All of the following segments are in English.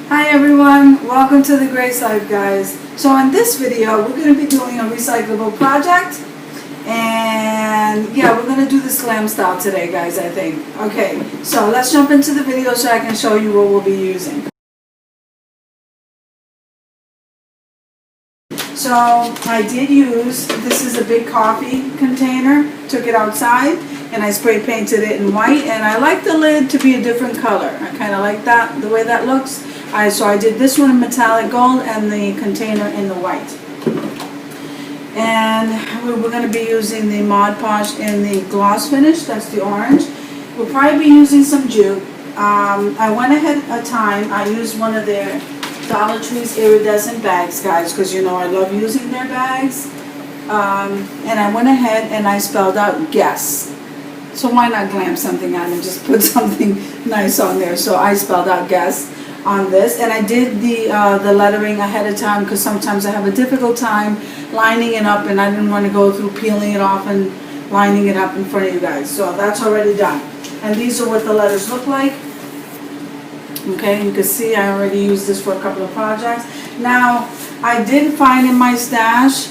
Hi everyone, welcome to the Grace Life, guys. So in this video we're going to be doing a recyclable project, and yeah, we're going to do this glam style today, guys, I think. Okay, so let's jump into the video so I can show you what we'll be using. So I did use, this is a big coffee container, took it outside and I spray painted it in white, and I like the lid to be a different color. I kind of like that, the way that looks. So I did this one in metallic gold and the container in the white. And we're going to be using the Mod Podge in the gloss finish, that's the orange. We'll probably be using some jute. I went ahead of time, I used one of their Dollar Tree's iridescent bags, guys, because you know I love using their bags. And I went ahead and I spelled out guess. So why not glam something on and just put something nice on there? So I spelled out guess on this, and I did the lettering ahead of time because sometimes I have a difficult time lining it up, and I didn't want to go through peeling it off and lining it up in front of you guys. So that's already done, and these are what the letters look like. Okay, you can see I already used this for a couple of projects. Now I did find in my stash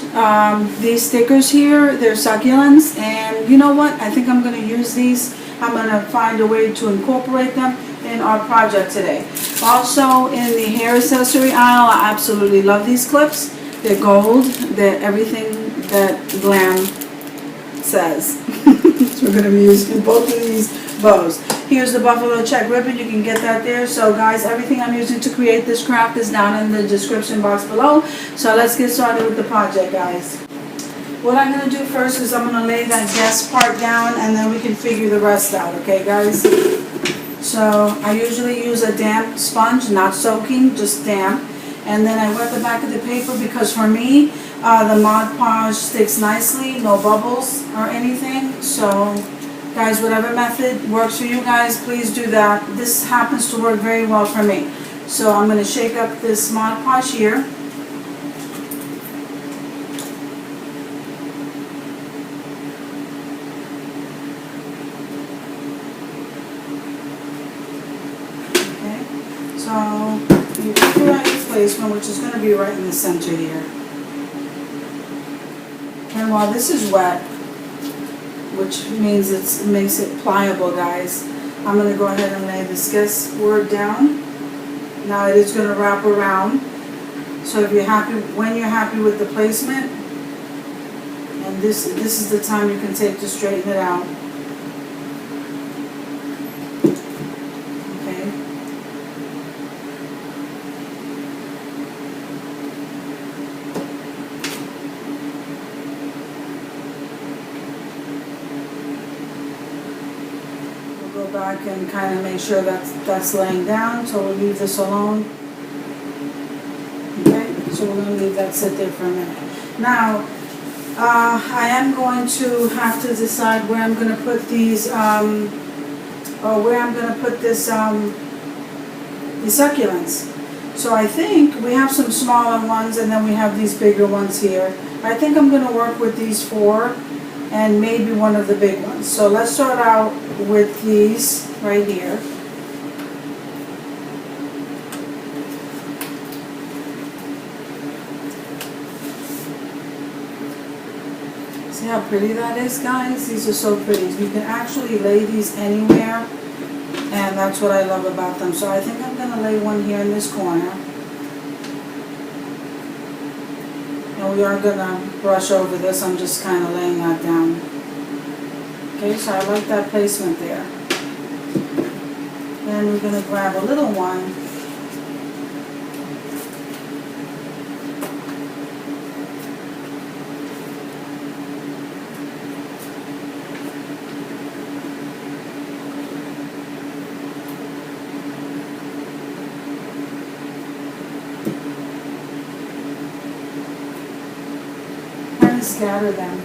these stickers here. They're succulents, and you know what, I think I'm going to use these. I'm going to find a way to incorporate them in our project today. Also in the hair accessory aisle, I absolutely love these clips. They're gold. They're everything that glam says. So we're going to be using both of these bows. Here's the buffalo check ribbon. You can get that there. So guys, everything I'm using to create this craft is down in the description box below. So let's get started with the project, guys. What I'm going to do first is I'm going to lay that guess part down, and then we can figure the rest out, okay guys? So I usually use a damp sponge, not soaking, just damp. And then I wet the back of the paper because for me, the Mod Podge sticks nicely, no bubbles or anything. So guys, whatever method works for you guys, please do that. This happens to work very well for me. So I'm going to shake up this Mod Podge here. So you figure out your placement, which is going to be right in the center here. And while this is wet, which means it makes it pliable, guys, I'm going to go ahead and lay this guess word down. Now it is going to wrap around. So if you're happy, when you're happy with the placement, and this is the time you can take to straighten it out. Back and kind of make sure that's laying down, so we'll leave this alone. Okay, so we're going to leave that sit there for a minute. Now I am going to have to decide where I'm going to put these the succulents. So I think we have some smaller ones, and then we have these bigger ones here. I think I'm going to work with these four and maybe one of the big ones. So let's start out with these right here. See how pretty that is, guys? These are so pretty. You can actually lay these anywhere, and that's what I love about them. So I think I'm going to lay one here in this corner. And we are going to brush over this. I'm just kind of laying that down. Okay, so I like that placement there. Then we're going to grab a little one. Kind of scatter them.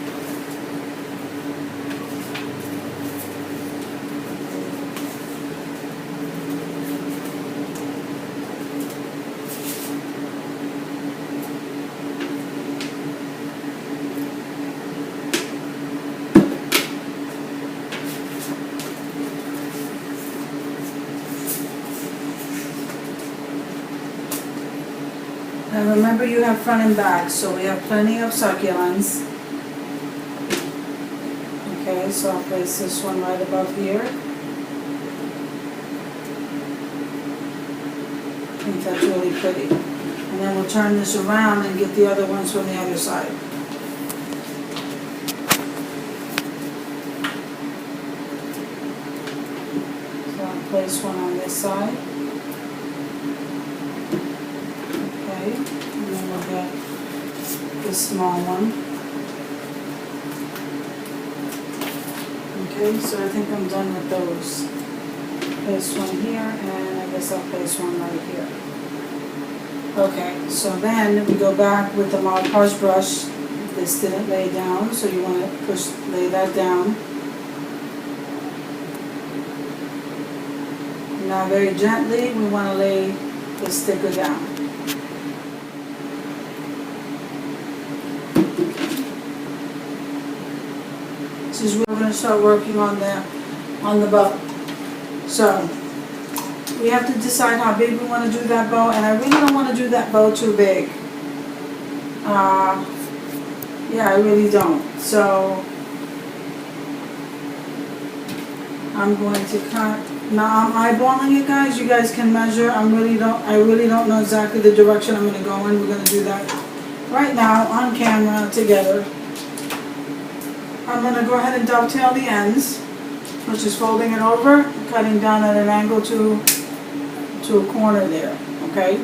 And remember, you have front and back, so we have plenty of succulents. Okay, so I'll place this one right above here. I think that's really pretty. And then we'll turn this around and get the other ones from the other side. So I'll place one on this side. Okay, and then we'll get this small one. Okay, so I think I'm done with those. Place one here, and I guess I'll place one right here. Okay, so then we go back with the Mod Podge brush. This didn't lay down, so you want to lay that down. Now very gently, we want to lay the sticker down. This is where we're going to start working on the bow. So we have to decide how big we want to do that bow, and I really don't want to do that bow too big. Yeah, I really don't. So I'm going to cut. Now I'm eyeballing it, guys. You guys can measure. I really don't know exactly the direction I'm going to go in. We're going to do that right now on camera together. I'm going to go ahead and dovetail the ends, which is folding it over, cutting down at an angle to a corner there, okay?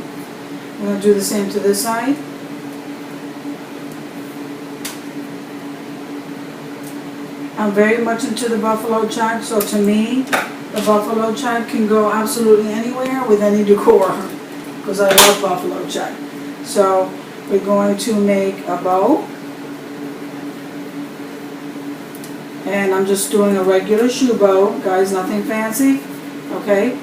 We're going to do the same to this side. I'm very much into the buffalo check, so to me, the buffalo check can go absolutely anywhere with any decor, because I love buffalo check. So we're going to make a bow. And I'm just doing a regular shoe bow, guys, nothing fancy, okay?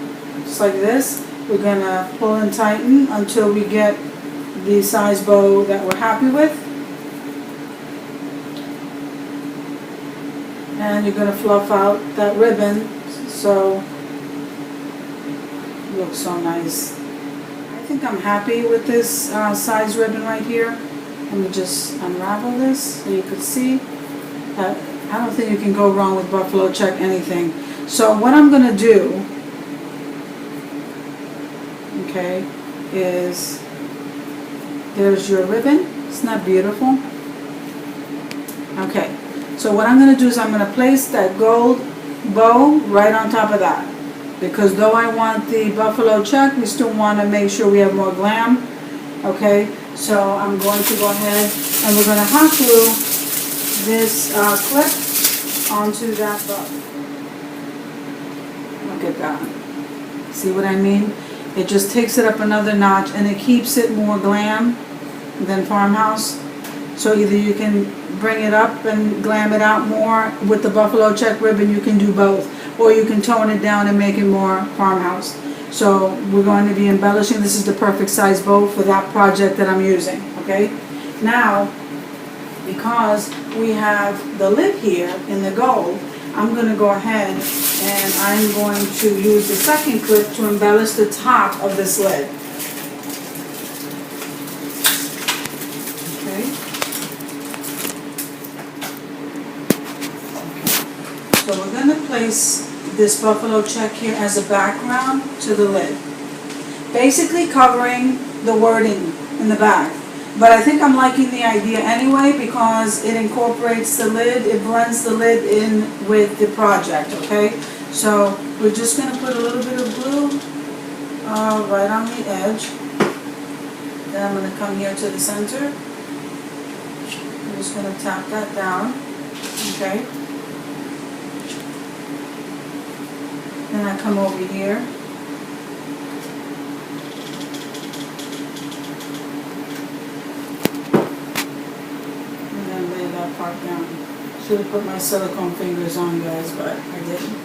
Just like this. We're gonna pull and tighten until we get the size bow that we're happy with. And you're gonna fluff out that ribbon so it looks so nice. I think I'm happy with this size ribbon right here. Let me just unravel this so you can see that. I don't think you can go wrong with buffalo check anything. So what I'm going to do, okay, is there's your ribbon. Isn't that beautiful? Okay, so what I'm going to do is I'm going to place that gold bow right on top of that. Because though I want the buffalo check, we still want to make sure we have more glam. Okay, so I'm going to go ahead and we're going to hot glue this clip onto that bow. Look at that. See what I mean? It just takes it up another notch and it keeps it more glam than farmhouse. So either you can bring it up and glam it out more with the buffalo check ribbon, you can do both. Or you can tone it down and make it more farmhouse. So we're going to be embellishing. This is the perfect size bow for that project that I'm using. Okay? Now, because we have the lid here in the gold, I'm going to go ahead and I'm going to use the second clip to embellish the top of this lid. Okay. So we're going to place this buffalo check here as a background to the lid. Basically covering the wording in the back. But I think I'm liking the idea anyway because it incorporates the lid, it blends the lid in with the project, okay? So we're just going to put a little bit of glue right on the edge. Then I'm going to come here to the center. I'm just going to tap that down, okay? Then I come over here. Part down. Should have put my silicone fingers on, guys, but I didn't.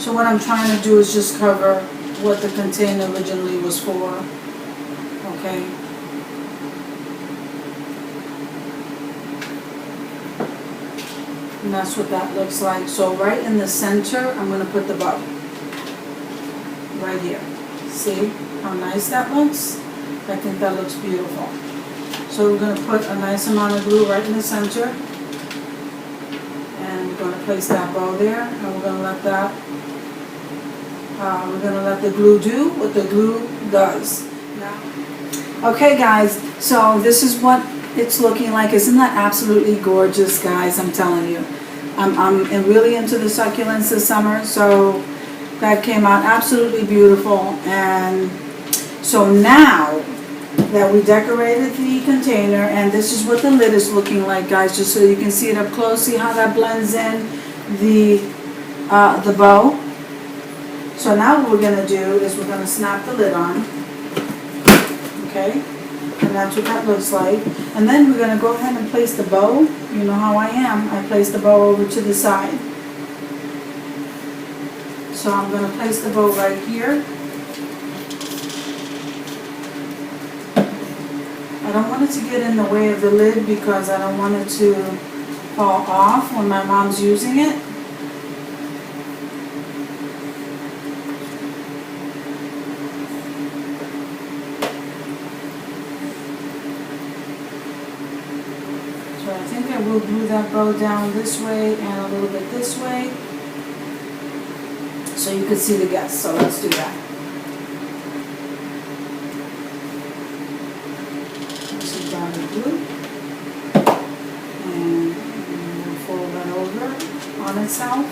So what I'm trying to do is just cover what the container originally was for. Okay. And that's what that looks like. So right in the center, I'm going to put the bow. right here. See how nice that looks? I think that looks beautiful. So we're going to put a nice amount of glue right in the center. And we're going to place that bow there. And we're going to let that, the glue do what the glue does. Okay guys, so this is what it's looking like. Isn't that absolutely gorgeous, guys? I'm telling you. I'm really into the succulents this summer, so that came out absolutely beautiful. And so now that we decorated the container, and this is what the lid is looking like, guys, just so you can see it up close. See how that blends in the bow? So now what we're going to do is we're going to snap the lid on. Okay? And that's what that looks like. And then we're going to go ahead and place the bow. You know how I am. I place the bow over to the side. So I'm going to place the bow right here. I don't want it to get in the way of the lid because I don't want it to fall off when my mom's using it. So I think I will glue that bow down this way and a little bit this way so you can see the guests. So let's do that. Down the glue, and we'll fold that over on itself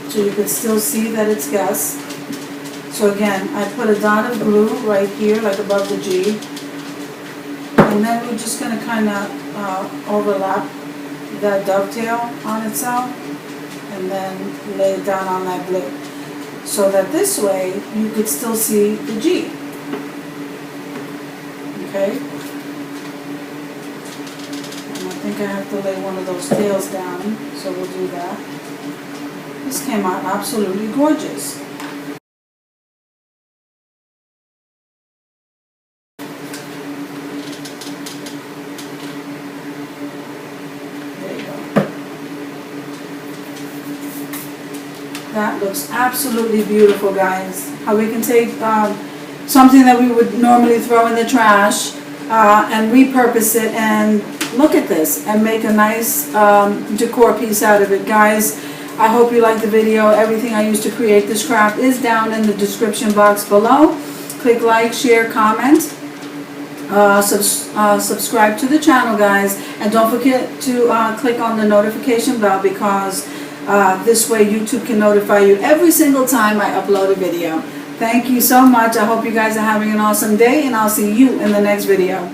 so you can still see that it's guessed. So again, I put a dot of glue right here, like above the G, and then we're just going to kind of overlap that dovetail on itself, and then lay it down on that glue, so that this way you could still see the G. Okay. I think I have to lay one of those tails down, so we'll do that. This came out absolutely gorgeous. There you go. That looks absolutely beautiful, guys. How we can take something that we would normally throw in the trash and repurpose it and look at this and make a nice decor piece out of it. Guys, I hope you liked the video. Everything I used to create this craft is down in the description box below. Click like, share, comment, subscribe to the channel, guys, and don't forget to click on the notification bell, because this way YouTube can notify you every single time I upload a video. Thank you so much. I hope you guys are having an awesome day, and I'll see you in the next video.